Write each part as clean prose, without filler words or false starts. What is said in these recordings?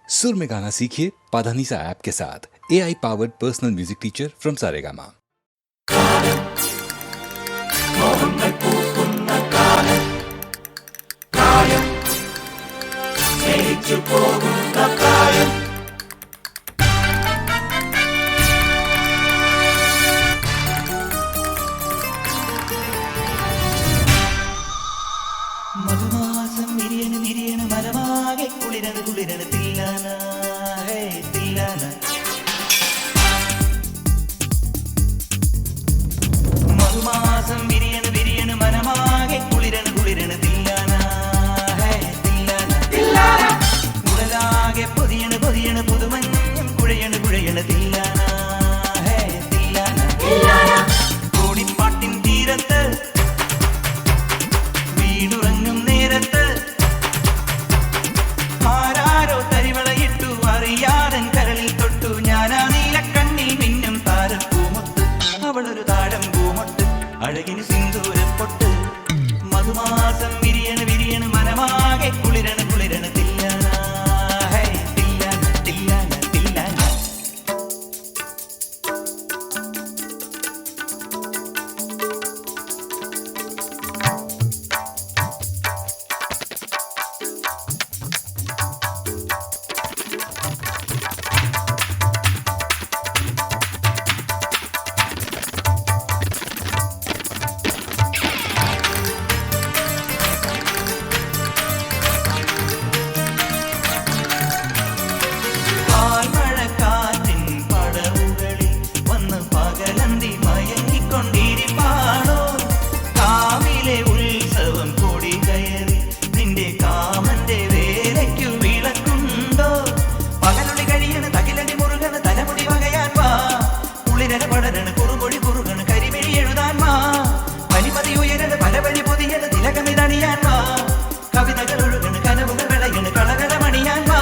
सुर में गाना सीखिए पाधानीसा ऐप के साथ। AI powered personal music teacher from Saregama. മധുമാസം വിരിയണ് വിരിയണ് മരമാകെ കുളിരണ് കുളിരണ് തില്ലാന ഹേ തില്ലാന. മധുമാസം വിരിയണ് വിരിയണ് മരമാകെ കുളിരണ് കുളിരണ് തില്ലാന ഹേ തില്ലാന തില്ലാന. ഉടലാകെ പൊതിയണ് പൊതിയണ് പുതുമഞ്ഞും കുഴയണ് കുഴയണ് തില്ലാന ഹേ തില്ലാന തില്ലാന. കോടിപ്പാട്ടിൻ തീരത്ത് വീടുറങ്ങും നേരത്ത് ആരാരോ തരിവളയിട്ടു അറിയാതൻ കരളിൽ തൊട്ടു ഞാനാ നീലക്കണ്ണിൽ മിന്നും താരപ്പൂമൊട്ട്. അവളൊരു താഴം പൂമൊട്ട് അഴകിന് സിന്ദൂരപ്പൊട്ട്. മധുമാസം വിരിയണ് വിരിയണ് മനമാകെ കുളിരണ് കുളിരണ് തില്ലാന ഹേ തില്ലാന തില്ലാന തില്ലാന. പാൽമഴക്കാറ്റിൻ പടവുകളിൽ വന്ന് പകലന്തി മയങ്ങിക്കൊണ്ടിരിപ്പാണോ. കാവിലെ ഉത്സവം കൊടി കയറി നിന്റെ കാമന്റെ വേലയ്ക്കു വിളക്കുണ്ടോ. പകലൊളി കഴിയണ് തകിലടി മുറുകണ് തലമുടി വകയാൻ വാ. കുളിരന പടരണ് കുറുമൊഴി കുറുകണ് കരിമിഴി എഴുതാൻ വാ. പനിമതി ഉയരണ് പല വഴി പൊതിയണ് തിലകമിതണിയാൻ വാ. കവിതകൾ ഒഴുകണ് കനവുകൾ വിളയണ് കളകലമണിയാൻ വാ.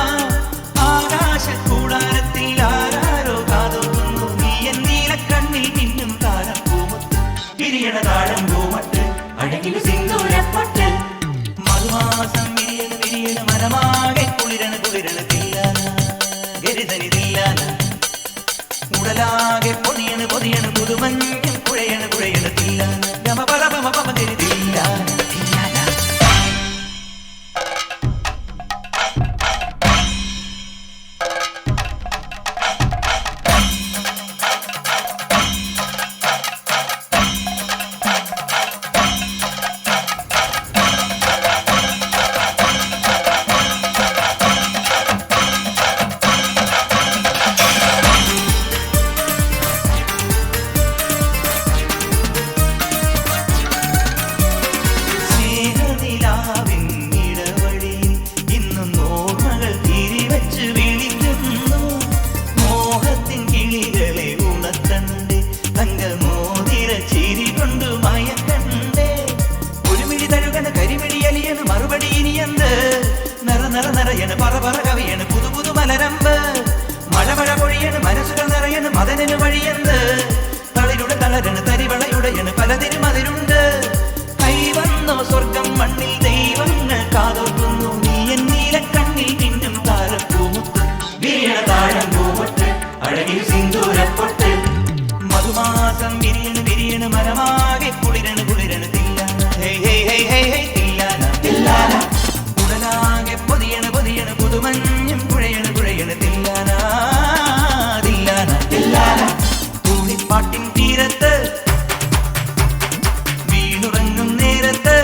ആകാശക്കൂടാരത്തിൽ ആരാരോ കാതോർക്കുന്നു നീ എൻ നീലക്കണ്ണിൽ മിന്നും താരപ്പൂമുത്ത്. വിരിയണ താഴം പൂമട്ട് അഴകിന് സിന്ദൂരപ്പൊട്ട്. മധുമാസം വിരിയണ് വിരിയണ് മരമാകെ കുളിരണ് കുളിരണ് തില്ലാന ഗരിതനി തില്ലാന. ഉടലാകെ പൊതിയണ് പൊതിയണ് പുതുമഞ്ഞും കുഴയണ് കുഴയണ് തില്ലാന ഗമ പദ പമ പമ ഗരി തില്ലാന തില്ലാന. സ്നേഹനിലാവിൻ ഇടവഴിയിൽ ഇന്നും ഓർമ്മകൾ തിരിവച്ച് വിളിക്കുന്നു. മോഹത്തിൻ കിളികളെ ഉണർത്തണ്ടേ തങ്കമോതിര ചിരി കൊണ്ട് മയക്കണ്ടേ. ഒരു മിഴി തഴുകണ് കരിമിഴി അലിയണ് മറുപടി ഇനിയെന്ത്. നിറ നിറ നിറയണ് പറ പറ കവിയണ് പുതു പുതു മലരമ്പ്. മഴ മഴ പൊഴിയണ് മനസ്സുകൾ നിറയണ് മദനന് വഴിയെന്ത്. തളിരുടെ തളരണ് തരിവളയുടയണ് പലതിനും അതിരുണ്ട്. കൈവന്നോ സ്വർഗം മണ്ണിൽ ദൈവങ്ങൾ കാതോർക്കുന്നു നീ എൻ നീലക്കണ്ണിൽ മിന്നും താരപ്പൂമുത്ത്. വിരിയണ താഴം പൂമൊട്ട് അഴകിൽ സിന്ദൂരപ്പൊട്ട്. മധുമാസം വിരിയണ് വിരിയണ് മരമാകെ കുളിരണ് കുളിരണ് തില്ലാന ഹേ ഹേ ഹേ ഹേ ഹേ തില്ലാന തില്ലാന. ഉടലാകെ പൊതിയണ് പൊതിയണ് പുതുമഞ്ഞും കുഴയണ് കുഴയണ് തില്ലാന തില്ലാന തില്ലാന. കൂടിപ്പാട്ടിൻ തീരത്ത് വീണുറങ്ങും നേരത്ത്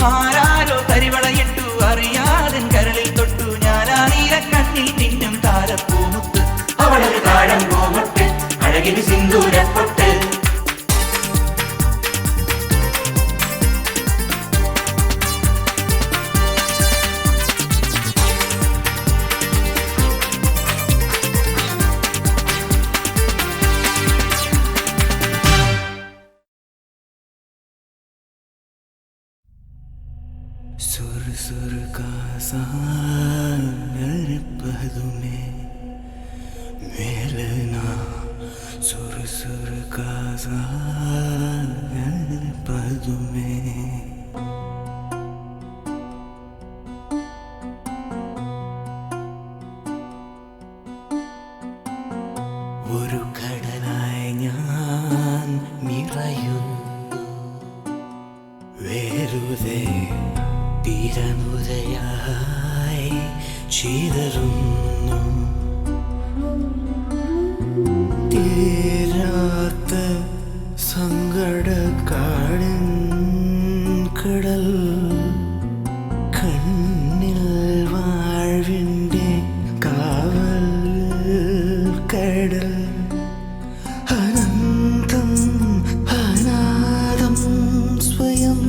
ആരാരോ തരിവളയിട്ടു അറിയാതൻ കരളിൽ തൊട്ടു ഞാനാ നീലക്കണ്ണിൽ മിന്നും താരപ്പൂമുത്ത്. അവളൊരു താഴം പൂമൊട്ട് അഴകിന് സിന്ദൂരപ്പൊട്ട്. सुर सुर का सागर पदुमे मेलना. सुर सुर का सागर पदुमे ചിതറുന്നു തീരാത്ത സങ്കടക്കാടിൻ കടൽ കണ്ണിൽ വാഴ്വിൻ്റെ കാവൽ കടൽ അനന്തം അനാദം സ്വയം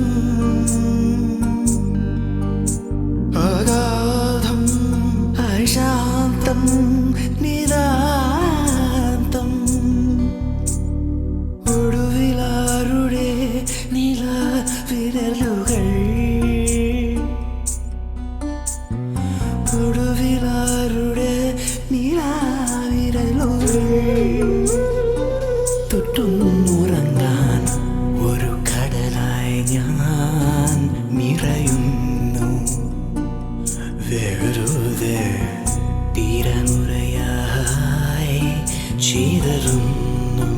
അഗാധം അശാന്തം നിതാന്തം ഒടുവിലാരുടെ നിലവിരലുകൾ ഒടുവിലാരുടെ നിലവിരലുകൾ തൊട്ടുന്നുറങ്ങാൻ ഒരു കടലായി ഞാൻ നിറയുന്നു വെറുതെ തീരനുരയായി ചിതറുന്നു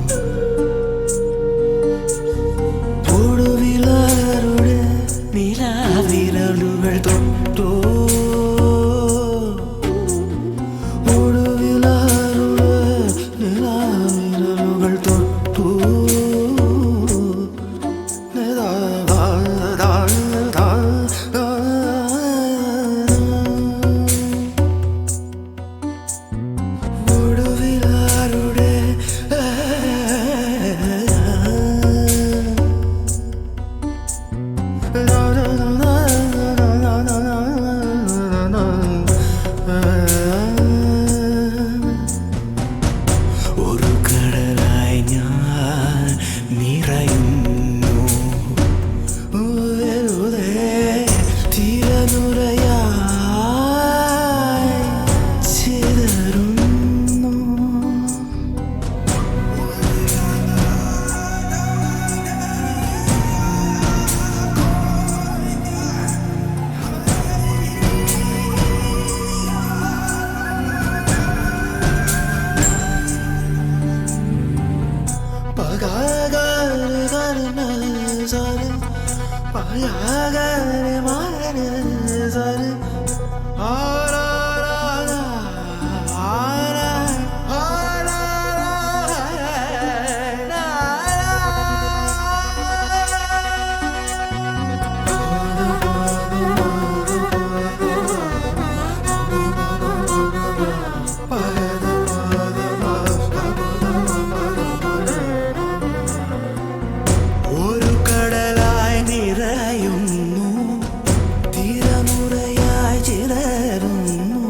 ഒടുവിലാരുടെ നിലവിരലുകൾ തൊട്ടോ ഒടുവിലാരുടെ നിലവിരലുകൾ തൊട്ടു ഒടുവിലാരുടെ ഒരു കടലായി ഞാൻ നിറയുന്നു വെറുതെ തിരനുരയായി ചിതറുന്നു ഒരു കടലായി നിറയുന്നു തിരമുറയായി ചിതറുന്നു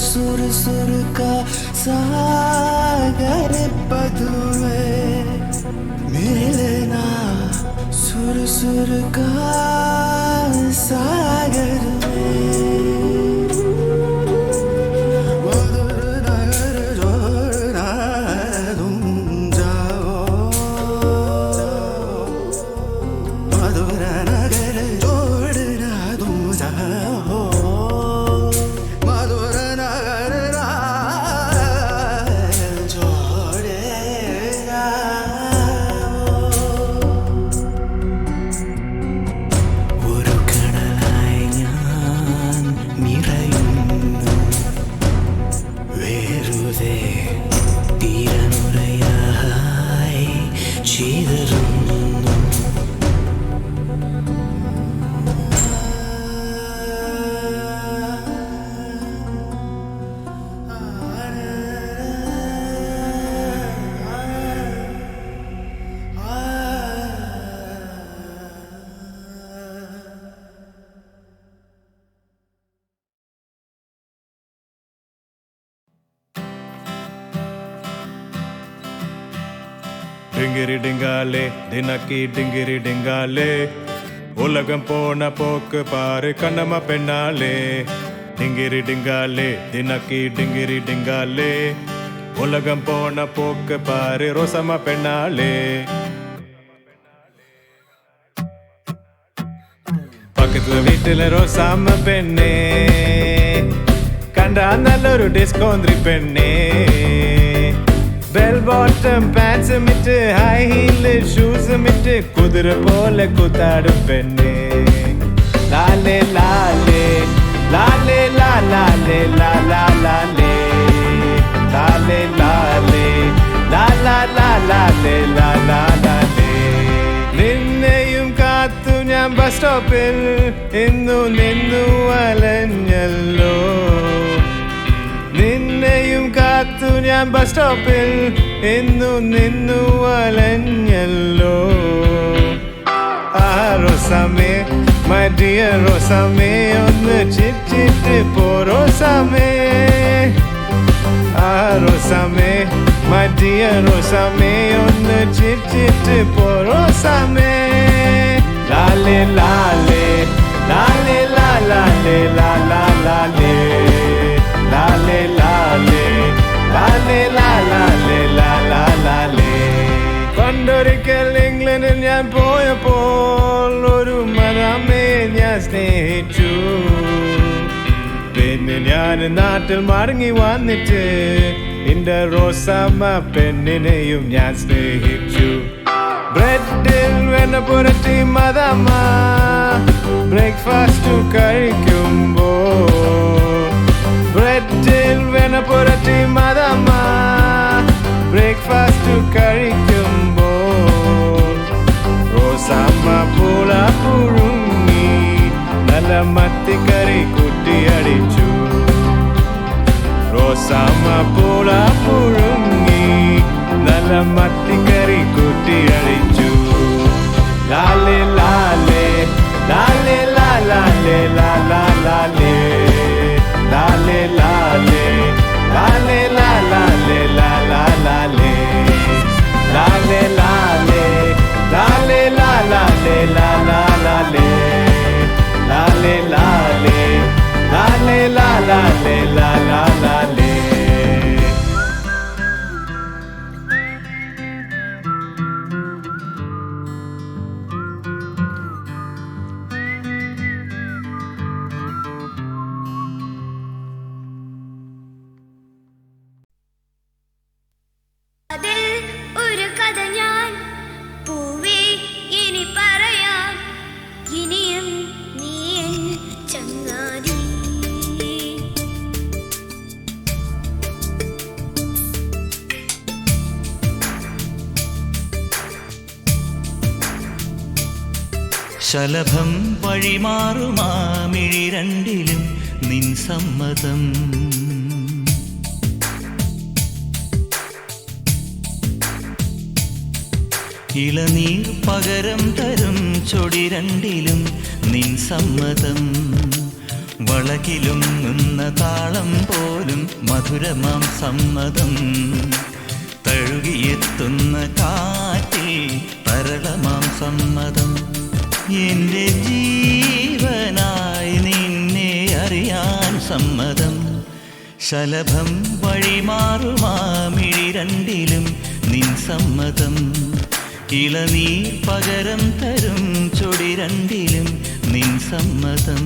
सुर सुर का सागर बदुए मिलना सुर सुर का सागर में मधुर नगर जोड़ना तुम जाओ मधुर नगर जोड़ना तुम जाओ मधुर नगर जोड़ेगा ഒരു കടലായി ഞാൻ നിറയുന്നു വെറുതെ തീരനുരയായി ചിതറുന്നു டிங்கிரி டிங்காலே தினக்கி டிங்கிரி டிங்காலே உலகம் போன போக்கு பாரு கண்ணம்மா பெண்ணாலே டிங்கிரி டிங்காலே தினக்கி டிங்கிரி டிங்காலே உலகம் போன போக்கு பாரு ரோசம்மா பெண்ணாலே பக்கத்து വീട്ടിലെ റോസാമ്മ പെണ്ണേ കണ്ടാ നല്ലൊരു ഡിസ്കോന്ത്രി പെണ്ണേ ബെൽ ബോട്ടം പാൻസും ഇട്ട് ഹൈ ഹീല് ഷൂസും ഇട്ട് കുതിര പോലെ കുത്താടും പെണ്ണേ ലാലേ ലാലേ ലാലേ ലാലേ ലാലാ ലാലേ ലാലേ ലാലേ ലാലാ ലാലേ ലാലാ ലാലേ നിന്നെയും കാത്തു ഞാൻ ബസ് സ്റ്റോപ്പിൽ ഇന്നു നിന്നു അലഞ്ഞല്ലോ നിന്നെയും കാത്തു ഞാൻ ബസ് സ്റ്റോപ്പിൽ ഇന്നു നിന്നു അലഞ്ഞല്ലോ ആ റോസാമേ മൈ ഡിയർ റോസാമേ ഒന്ന് ചിറ്റിട്ട് പോ റോസാമേ ആ റോസാമേ മൈ ഡിയർ റോസാമേ ഒന്ന് ചിറ്റിട്ട് പോ റോസാമേ ലാലേ ലാലേ ലാലേ ലാലേ ലാലാ ലാലേ ലാലേ ലാലേ ലാലേ ലാലേ ലാലാ ലാലേ പണ്ടൊരിക്കൽ ഇംഗ്ലണ്ടിൽ ഞാൻ പോയപ്പോൾ ഒരു മരമേ ഞാൻ സ്നേഹിച്ചു പിന്നെ ഞാൻ നാട്ടിൽ മടങ്ങി വന്നിട്ട് എന്റെ റോസാമ്മ പെണ്ണിനെയും ഞാൻ സ്നേഹിച്ചു ബ്രെഡിൽ വെണ്ണ പുരട്ടി മദമ്മ ബ്രേക്ക്ഫാസ്റ്റ് കഴിക്കുമ്പോ ബ്രെഡിൽ വെണ്ണ പുരട്ടി മദമ്മ ബ്രേക്ക്ഫാസ്റ്റ് കഴിക്കുമ്പോ റോസാമ്മ പൂള പുഴുങ്ങി നല്ല മത്തിക്കറി കുട്ടിയടിച്ചു റോസാമ്മ പൂള പുഴുങ്ങി നല്ല മത്തിക്കറി കുട്ടിയടിച്ചു ലാലേ ലാലേ ലാലേ ലാലേ ലാലാ ലാലേ ലാലേ ലാലേ ലാലേ ലാലേ ലാലാ ലാലേ ലാലേ ലാലേ ലാലേ ലാലേ ലാലാ ലാലേ ലാലേ ലാലേ ലാലേ ലാലേ ലാലാ ലാലേ അതിൽ ഒരു കഥ ഞാൻ പൂവേ ഇനി പറയാം ഇനിയും നീ എൻ ചങ്ങാതി ശലഭം വഴിമാറുമാമിഴി രണ്ടിലും നിൻ സമ്മതം ഇളനീർ പകരം തരും ചൊടി രണ്ടിലും നിൻ സമ്മതം വളകിലും നിന്ന താളം പോലും മധുരമാം സമ്മതം തഴുകിയെത്തുന്ന കാറ്റിൽ തരളമാം സമ്മതം എൻ്റെ ജീവനായി നിന്നെ അറിയാൻ സമ്മതം ശലഭം വഴിമാറുമാമിഴി രണ്ടിലും നിൻ സമ്മതം ഇളനീർ പകരം തരും ചൊടി രണ്ടിലും നിൻ സമ്മതം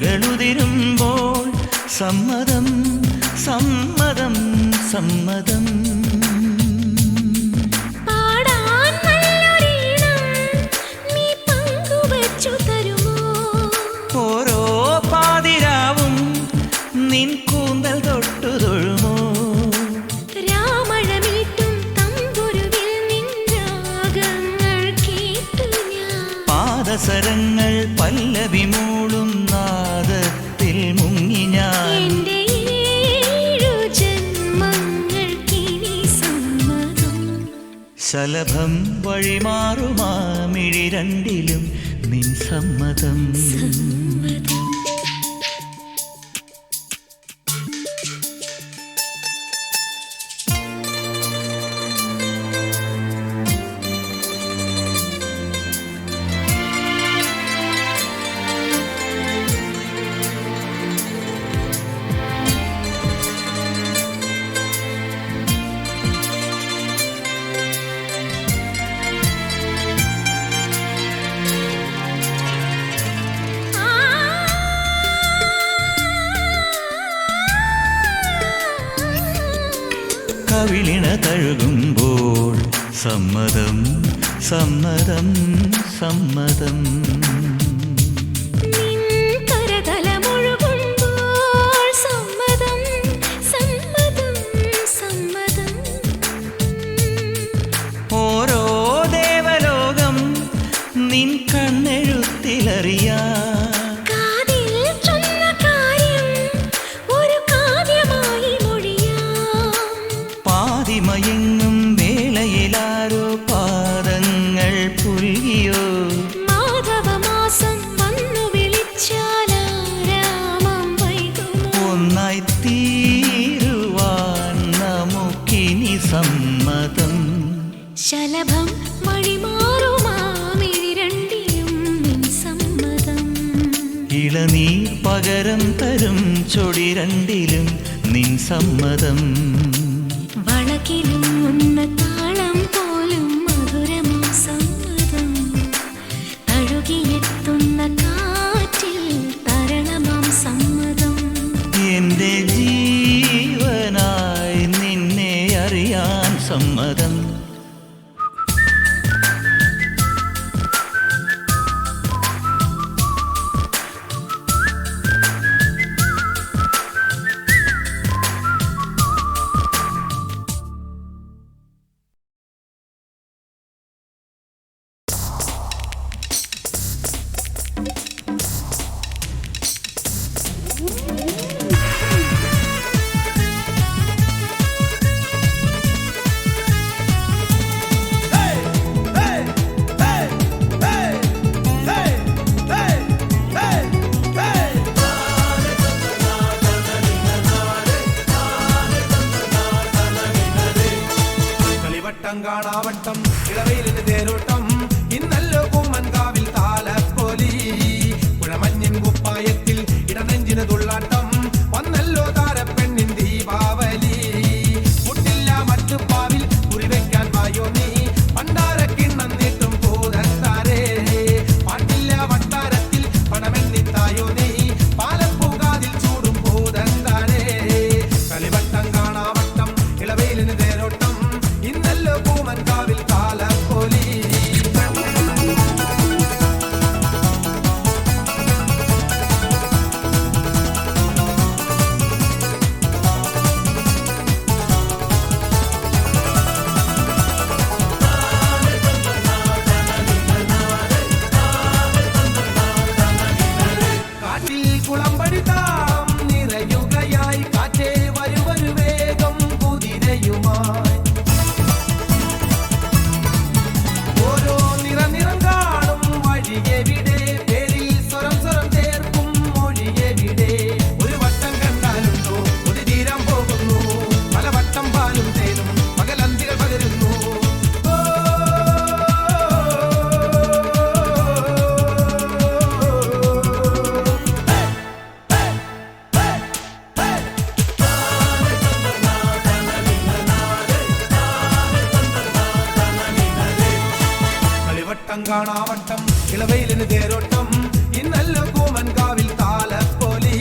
തേനിതളുകളുതിരുമ്പോൾ സമ്മതം സമ്മതം സമ്മതം പാടാൻ നല്ലൊരീണം നീ പങ്കുവച്ചു തരുമോ ഓരോ പാതിരാവും നിൻ കൂന്തൽ തൊട്ടു തൊഴുമോ രാമഴമീട്ടും തമ്പുരുവിൽ നിൻ രാഗങ്ങൾ കേട്ടു ഞാൻ പാദസരങ്ങൾ ശലഭം വഴിമാറുമാമിഴി രണ്ടിലും നിൻ സമ്മതം. കവിളിണ തഴുകുമ്പോൾ സമ്മതം സമ്മതം സമ്മതം. ഓരോ ദേവലോകം നിൻ കണ്ണെഴുത്തിലറിയാ. പാതിമയങ്ങും വേളയിലാരോ പാദങ്ങൾ പുൽകിയോ. മാധവമാസം വന്നു വിളിച്ചാലാരാമം വൈകുമോ. ഒന്നായി തീരുവാൻ നമുക്കിനി സമ്മതം. ശലഭം വഴിമാറുമാമിഴി രണ്ടിലും നിൻ സമ്മതം. ഇളനീർ പകരം തരും ചൊടി രണ്ടിലും നിൻ സമ്മതം. വളകിലുന്ന താളം പോലും മധുരമാം സമ്മതം. തഴുകിയെത്തുന്ന കാറ്റിൽ തരണമാം സമ്മതം. എന്റെ ജീവനായി നിന്നെ അറിയാൻ സമ്മതം. കാണാവട്ടം ഇളവയിലിന് തേരോട്ടം ഇന്നല്ലോ കുമ്മൻകാവിൽ താലപ്പൊലി കുഴമഞ്ഞിൻ കുപ്പായത്തിൽ ഇടനെഞ്ചിന് തുള്ളാട്ടം വന്നല്ലോ താരപ്പെണ്ണിൻ ദീപാവലി മുട്ടില്ല മറ്റുപ്പാവിൽ കുറിവെക്കാൻ വായോ നീ പണ്ടാരക്കിണ്ണം നീട്ടും പൂതത്താരേ പാട്ടില്ല വട്ടാരത്തിൽ പണമെന്നിത്തായോ നീ പാലപ്പൂകാതിൽ ചൂടും പൂതത്താരേ കളിവട്ടം കാണാവട്ടം ഇളവയിലിന് തേരോട്ടം ഇന്നല്ലോ പൂമൻകാവിൽ താലപ്പൊലി. കാറ്റിൽ കുളമ്പടിതാം നിറയുകയായി കാറ്റേ വരുവരു വേഗം കുതിരയുമായി ഓരോ നിറം കാണും വഴിയെവിടെ പേരിൽ സ്വരം ചേർക്കും മൊഴിയെവിടെ ഒരു വട്ടം കണ്ടാലുണ്ടോ ഒരു തീരം പോകുന്നു പല വട്ടം പാലും തേനും പകലന്തികൾ പകരുന്നു. കളിവട്ടം കാണാവട്ടം ഇളവയിലിന് തേരോട്ടം ഇന്നല്ലോ കൂമൻകാവിൽ താലപ്പൊലി.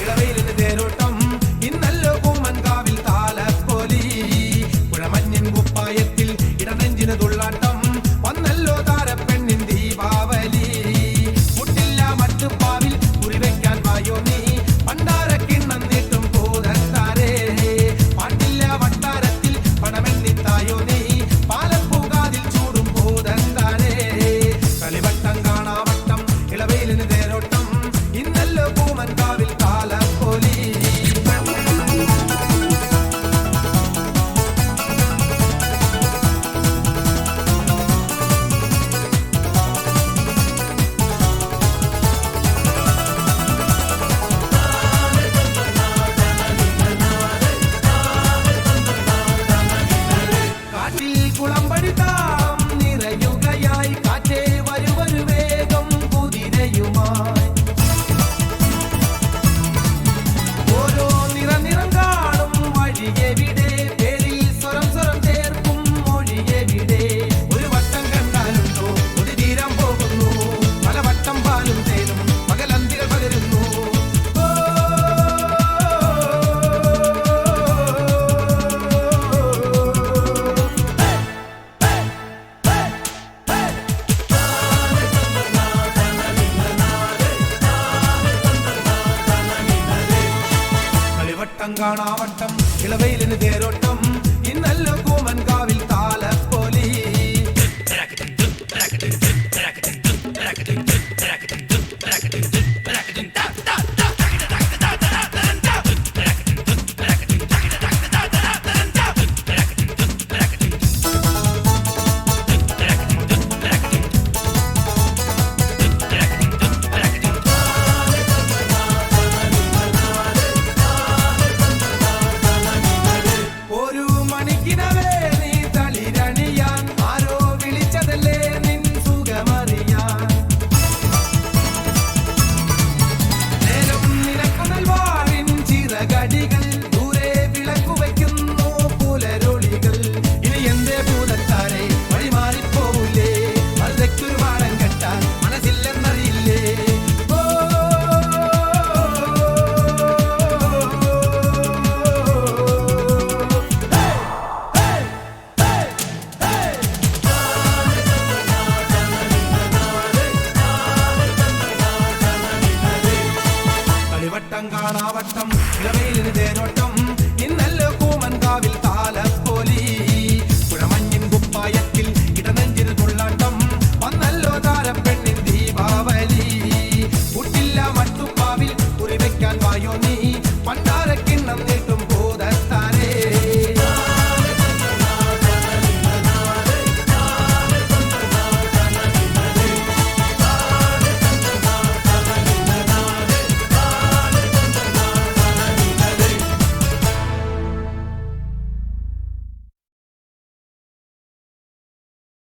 ഇളവയിലിന് തേരോട്ടം ഇന്നല്ലോ കൂമൻകാവിൽ താലപ്പൊലി കുഴമഞ്ഞിൻ കുപ്പായത്തിൽ ഇടനെഞ്ചിന് തുള്ളാട്ടം വന്നല്ലോ താരപ്പെണ്ണിൻ ദീപാവലി മുട്ടില്ല മട്ടുപ്പാവിൽ കുറിവെക്കാൻ വായോ നീ പണ്ടാരക്കിണ്ണം നീട്ടും പൂതത്താരേ പാട്ടില്ല വട്ടാരത്തിൽ പണമെണ്ണിത്തായോ നീ പാലപ്പൂകാതിൽ ചൂടും പൂതത്താരേ കളിവട്ടം കാണാവട്ടം ഇളവയിലിന് തേരോട്ടം ഇന്നല്ലോ കൂമൻകാവിൽ താലപ്പൊലി കാറ്റിൽ കുളമ്പടി താളം നിറയുകയായി കാറ്റേ വരുവരു വേഗം കുതിരയുമായി ഓരോ നിറം കാണും വഴിയെവിടെ പേരിൽ സ്വരം ചേർക്കും മൊഴിയെവിടെ ഒരു വട്ടം കണ്ടാലുണ്ടോ ഒരു തീരം പോകുന്നു പല വട്ടം പാലും തേനും പകലന്തികൾ പകരുന്നു കളിവട്ടം കാണാവട്ടം ഇളവയിലിന് തേരോട്ടം ഇന്നല്ലോ കൂമൻകാവിൽ താലപ്പൊലി ഒരു മണിക്കിനവേ നീ തളിരണിയാൻ ആരോ വിളിച്ചതല്ലേ നിൻ സുഖമറിയാൻ നേരം നിനക്കുണൽ വാഴിൻ ചിറകടികൾ ദൂരെ വിളക്കു വയ്ക്കുന്നു പുലരൊളികൾ ഇനി എന്തേ ഭൂതത്താരെ വഴിമാറിപ്പോവില്ലേ മറുതയ്ക്കൊരു വാടം കെട്ടാൻ മനസ്സില്ലെന്നറിയില്ലേ കളിവട്ടം കാണാവട്ടം ഇളവയിലിന് തേരോട്ടം ഇന്നല്ലോ കൂമൻകാവിൽ